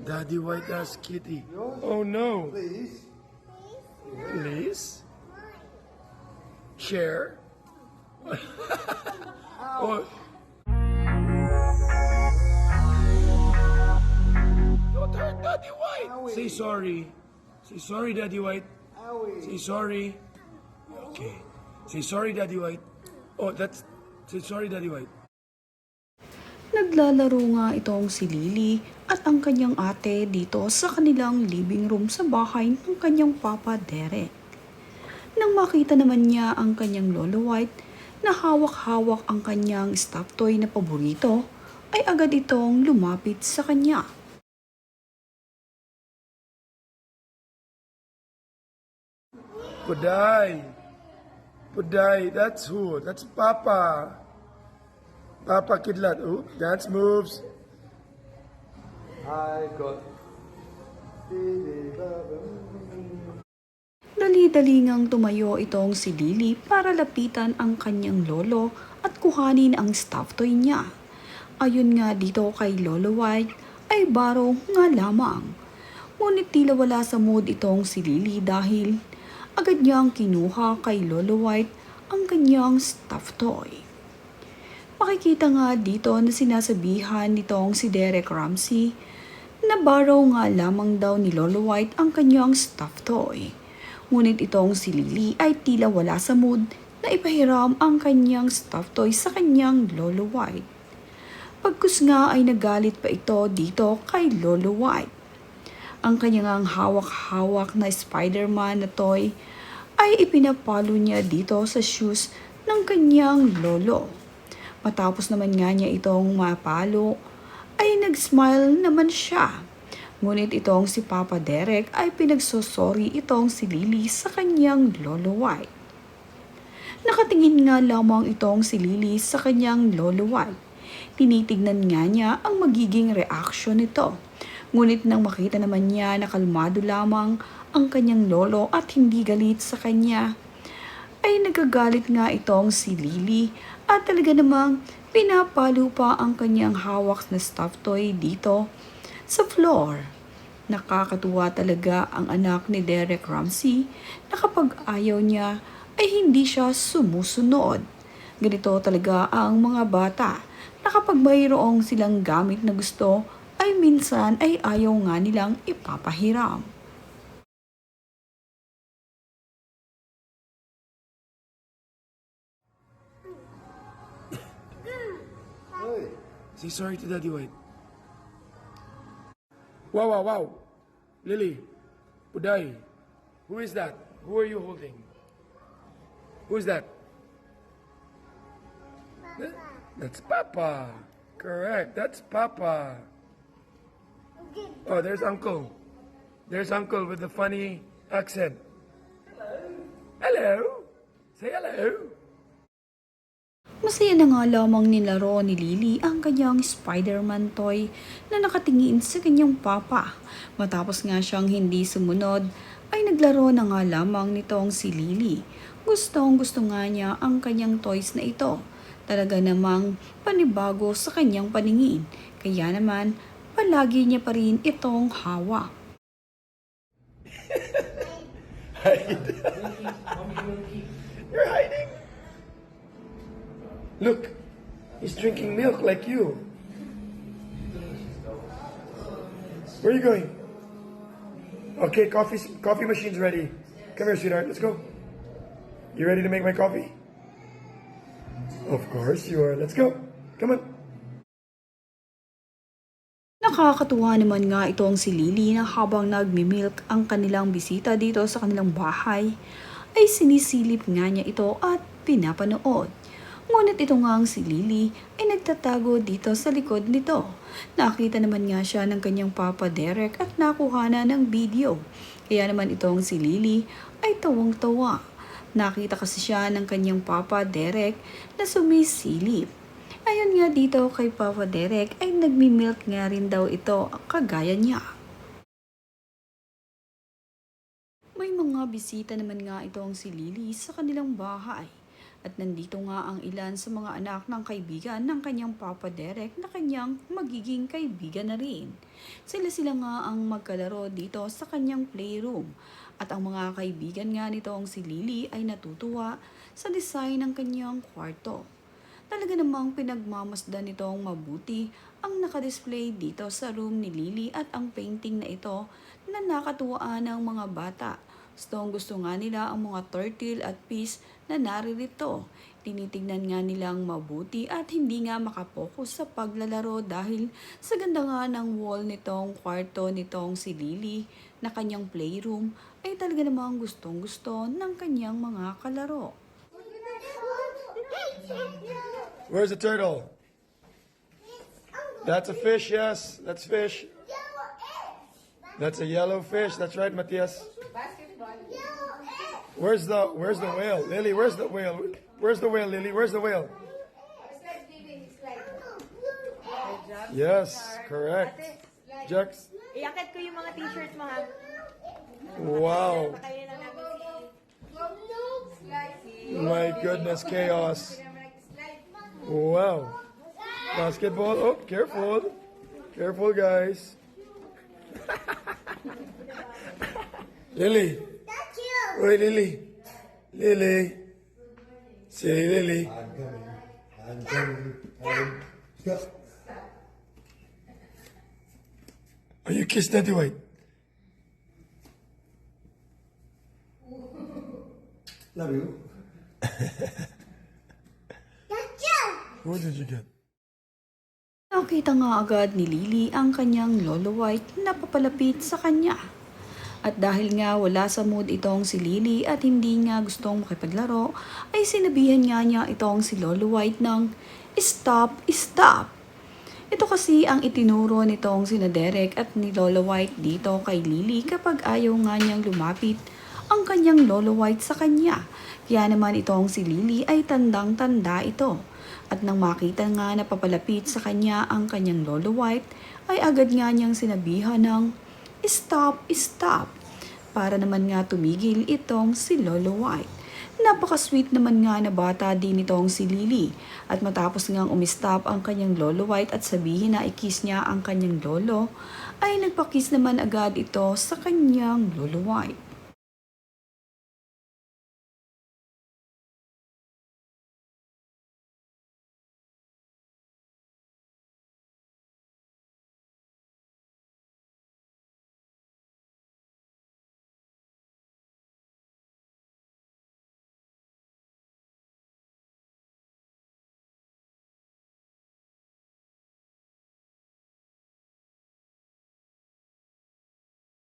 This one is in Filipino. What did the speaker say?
Daddy White has kitty. Oh no. Please. Please? Share? Oh. Don't hurt Daddy White! Owie. Say sorry. Say sorry, Daddy White. Owie. Say sorry. Okay. Say sorry, Daddy White. Oh, that's... Say sorry, Daddy White. Naglalaro nga itong si Lily at ang kanyang ate dito sa kanilang living room sa bahay ng kanyang papa Derek. Nang makita naman niya ang kanyang lolo White na hawak-hawak ang kanyang stuffed toy na paborito, ay agad itong lumapit sa kanya. Puday. Puday, that's who? That's Papa. Papa Kidlat. Oh, dance moves. I got. Dali-dali ngang tumayo itong si Lily para lapitan ang kanyang lolo at kuhanin ang stuffed toy niya. Ayon nga dito kay Lolo White ay baro nga lamang. Ngunit tila wala sa mood itong si Lily dahil agad niyang kinuha kay Lolo White ang kanyang stuffed toy. Makikita nga dito na sinasabihan nitong si Derek Ramsey na baro nga lamang daw ni Lolo White ang kanyang stuffed toy. Ngunit itong si Lily ay tila wala sa mood na ipahiram ang kanyang stuffed toy sa kanyang Lolo White. Pagkus nga ay nagalit pa ito dito kay Lolo White. Ang kanyang hawak-hawak na Spider-Man na toy ay ipinapalo niya dito sa shoes ng kanyang lolo. Matapos naman nga niya itong mapalo, ay nag-smile naman siya. Ngunit itong si Papa Derek ay pinagsosorry itong si Lily sa kanyang Lolo White. Nakatingin nga lamang itong si Lily sa kanyang Lolo White. Tinitignan nga niya ang magiging reaksyon nito. Ngunit nang makita naman niya na kalmado lamang ang kanyang lolo at hindi galit sa kanya, ay nagagalit nga itong si Lily at talaga namang pinapalo pa ang kanyang hawak na stuffed toy dito sa floor. Nakakatuwa talaga ang anak ni Derek Ramsey na kapag ayaw niya ay hindi siya sumusunod. Ganito talaga ang mga bata na kapag mayroong silang gamit na gusto ay minsan ay ayaw nga nilang ipapahiram. Hey. Say sorry to Daddy White. Wow, wow, wow. Lily. Puday. Who is that? Who are you holding? Who is that? That's Papa. Correct. That's Papa. Oh, there's Uncle. There's Uncle with the funny accent. Hello. Say hello. Masaya na nga lamang nilaro ni Lily ang kanyang Spider-Man toy na nakatingin sa kanyang papa. Matapos nga siyang hindi sumunod, ay naglaro na nga lamang nitong si Lily. Gustong-gusto nga niya ang kanyang toys na ito. Talaga namang panibago sa kanyang paningin. Kaya naman, palagi niya pa rin itong hawak. You're hiding. Look, he's drinking milk like you. Where are you going? Okay, coffee machine's ready. Come here, sweetheart. Let's go. You ready to make my coffee? Of course you are. Let's go. Come on. Nakakatuwa naman nga itong si Lily na habang nagmimilk ang kanilang bisita dito sa kanilang bahay, ay sinisilip nga niya ito at pinapanood. Ngunit ito nga ang si Lily ay nagtatago dito sa likod nito. Nakita naman nga siya ng kanyang papa Derek at nakuha na ng video. Kaya naman itong si Lily ay tawang-tawa. Nakita kasi siya ng kanyang papa Derek na sumisilip. Ayon nga dito kay Papa Derek ay nagmimilk nga rin daw ito kagaya niya. May mga bisita naman nga itong si Lily sa kanilang bahay. At nandito nga ang ilan sa mga anak ng kaibigan ng kanyang Papa Derek na kanyang magiging kaibigan na rin. Sila nga ang magkalaro dito sa kanyang playroom. At ang mga kaibigan nga nitong si Lily ay natutuwa sa design ng kanyang kwarto. Talaga namang pinagmamasdan nitong mabuti ang nakadisplay dito sa room ni Lily at ang painting na ito na nakatuwaan ng mga bata. Gusto nga nila ang mga turtle at fish na naririto. Tinitignan nga nilang mabuti at hindi nga makapokus sa paglalaro dahil sa ganda nga ng wall nitong kwarto nitong si Lily na kanyang playroom ay talaga namang gustong-gusto ng kanyang mga kalaro. Where's the turtle? That's a fish, yes. That's fish. That's a yellow fish. That's right, Matthias. Where's the whale? Lily, where's the whale? Where's the whale, Lily? Where's the whale? Yes, correct. Jax. Iakit ko yung mga t-shirts mo, ha? Wow. Patayin lang namin My goodness, chaos. Wow. Basketball. Oh, careful. Careful, guys. Lily. Wait, Lily. Lily. Say, Lily. I'm coming. Go. Are you kissed Daddy White? Love you. What did you get? Nakita nga agad ni Lily ang kanyang Lolo White na papalapit sa kanya. At dahil nga wala sa mood itong si Lily at hindi nga gustong makipaglaro, ay sinabihan nga niya itong si Lolo White ng stop, stop. Ito kasi ang itinuro nitong sina Derek at ni Lolo White dito kay Lily kapag ayaw nga niyang lumapit ang kanyang Lolo White sa kanya. Kaya naman itong si Lily ay tandang-tanda ito. At nang makita nga na papalapit sa kanya ang kanyang Lolo White, ay agad nga niyang sinabihan ng stop, stop. Para naman nga tumigil itong si Lolo White. Napaka-sweet naman nga na bata din itong si Lily. At matapos ngang umistop ang kanyang Lolo White at sabihin na i-kiss niya ang kanyang lolo, ay nagpa-kiss naman agad ito sa kanyang Lolo White.